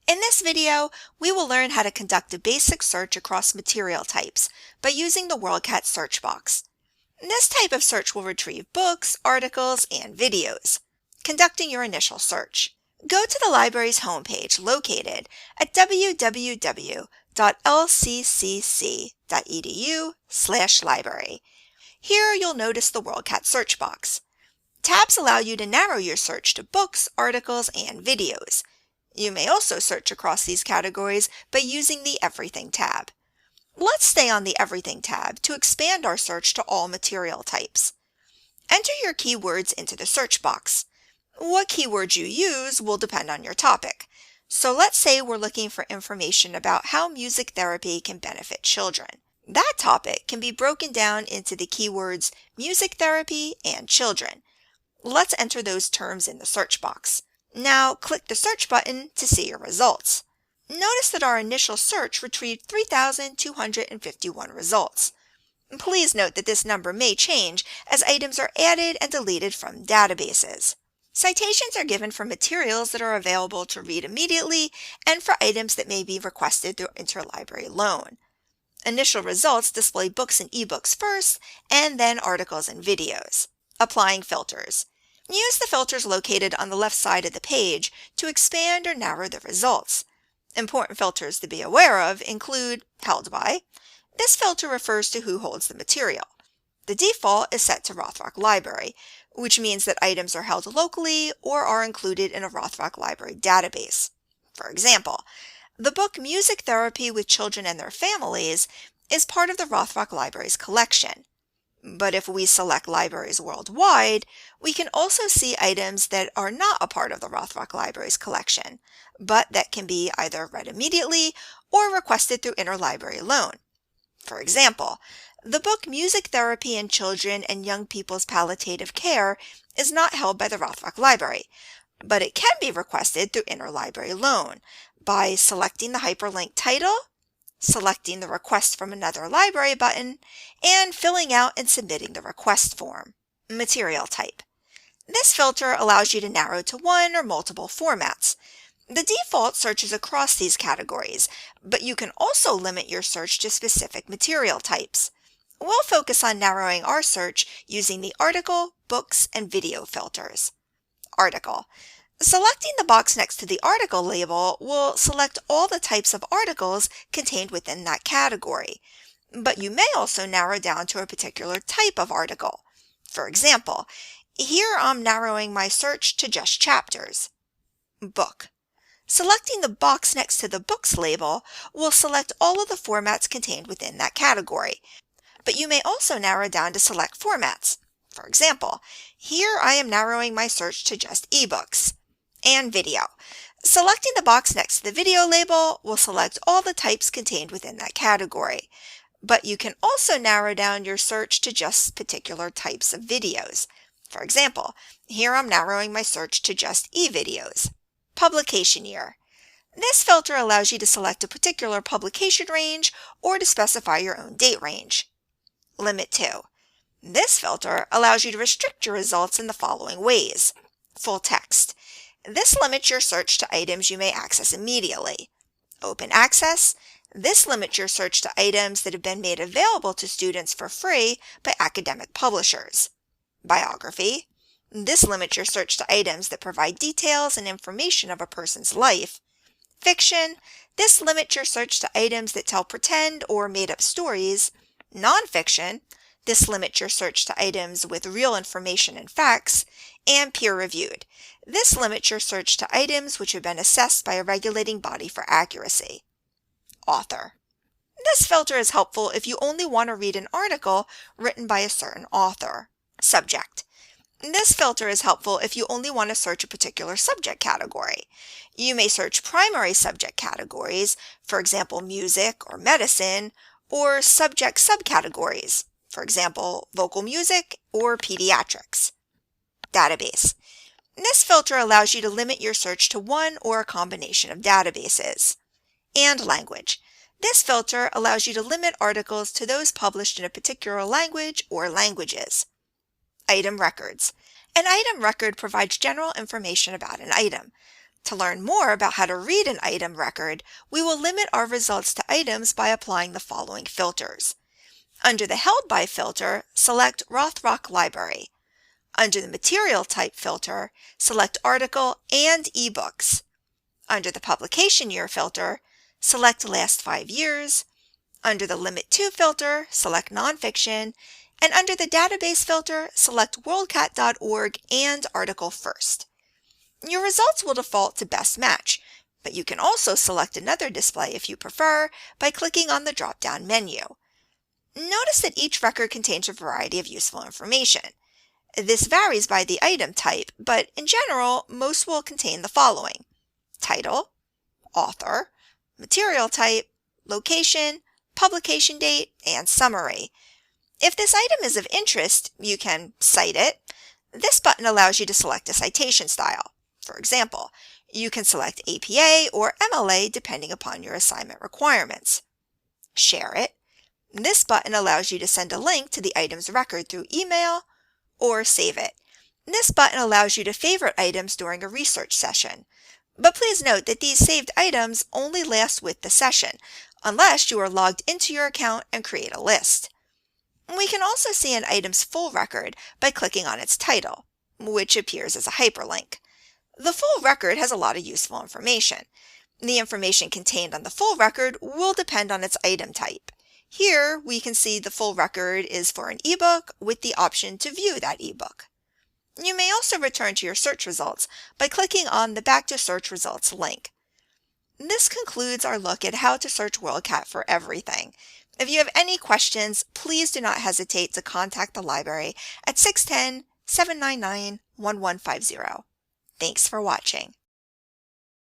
In this video, we will learn how to conduct a basic search across material types by using the WorldCat search box. This type of search will retrieve books, articles, and videos. Conducting your initial search. Go to the library's homepage located at www.lccc.edu/library. Here you'll notice the WorldCat search box. Tabs allow you to narrow your search to books, articles, and videos. You may also search across these categories by using the Everything tab. Let's stay on the Everything tab to expand our search to all material types. Enter your keywords into the search box. What keywords you use will depend on your topic. So let's say we're looking for information about how music therapy can benefit children. That topic can be broken down into the keywords music therapy and children. Let's enter those terms in the search box. Now click the search button to see your results. Notice that our initial search retrieved 3,251 results. Please note that this number may change as items are added and deleted from databases. Citations are given for materials that are available to read immediately and for items that may be requested through interlibrary loan. Initial results display books and ebooks first, and then articles and videos. Applying filters. Use the filters located on the left side of the page to expand or narrow the results. Important filters to be aware of include Held By. This filter refers to who holds the material. The default is set to Rothrock Library, which means that items are held locally or are included in a Rothrock Library database. For example, the book Music Therapy with Children and Their Families is part of the Rothrock Library's collection. But if we select libraries worldwide, we can also see items that are not a part of the Rothrock Library's collection, but that can be either read immediately or requested through interlibrary loan. For example, the book Music Therapy in Children and Young People's Palliative Care is not held by the Rothrock Library, but it can be requested through interlibrary loan by selecting the hyperlink title, selecting the Request from Another Library button, and filling out and submitting the request form. Material type. This filter allows you to narrow to one or multiple formats. The default searches across these categories, but you can also limit your search to specific material types. We'll focus on narrowing our search using the article, books, and video filters. Article. Selecting the box next to the article label will select all the types of articles contained within that category, but you may also narrow down to a particular type of article. For example, here I'm narrowing my search to just chapters. Book. Selecting the box next to the books label will select all of the formats contained within that category, but you may also narrow down to select formats. For example, here I am narrowing my search to just ebooks. And video. Selecting the box next to the video label will select all the types contained within that category, but you can also narrow down your search to just particular types of videos. For example, here I'm narrowing my search to just e-videos. Publication year. This filter allows you to select a particular publication range or to specify your own date range. Limit to. This filter allows you to restrict your results in the following ways. Full text. This limits your search to items you may access immediately. Open access. This limits your search to items that have been made available to students for free by academic publishers. Biography. This limits your search to items that provide details and information of a person's life. Fiction. This limits your search to items that tell pretend or made-up stories. Nonfiction. This limits your search to items with real information and facts. And peer-reviewed. This limits your search to items which have been assessed by a regulating body for accuracy. Author. This filter is helpful if you only want to read an article written by a certain author. Subject. This filter is helpful if you only want to search a particular subject category. You may search primary subject categories, for example, music or medicine, or subject subcategories, for example, vocal music or pediatrics. Database. This filter allows you to limit your search to one or a combination of databases. And language. This filter allows you to limit articles to those published in a particular language or languages. Item records. An item record provides general information about an item. To learn more about how to read an item record, we will limit our results to items by applying the following filters. Under the Held By filter, select Rothrock Library. Under the Material Type filter, select Article and eBooks. Under the Publication Year filter, select Last 5 years. Under the Limit To filter, select Nonfiction. And under the Database filter, select WorldCat.org and Article First. Your results will default to Best Match, but you can also select another display if you prefer by clicking on the drop-down menu. Notice that each record contains a variety of useful information. This varies by the item type, but in general, most will contain the following: title, author, material type, location, publication date, and summary. If this item is of interest, you can cite it. This button allows you to select a citation style. For example, you can select APA or MLA depending upon your assignment requirements. Share it. This button allows you to send a link to the item's record through email, or save it. This button allows you to favorite items during a research session. But please note that these saved items only last with the session, unless you are logged into your account and create a list. We can also see an item's full record by clicking on its title, which appears as a hyperlink. The full record has a lot of useful information. The information contained on the full record will depend on its item type. Here, we can see the full record is for an ebook with the option to view that ebook. You may also return to your search results by clicking on the Back to Search Results link. This concludes our look at how to search WorldCat for everything. If you have any questions, please do not hesitate to contact the library at 610-799-1150. Thanks for watching.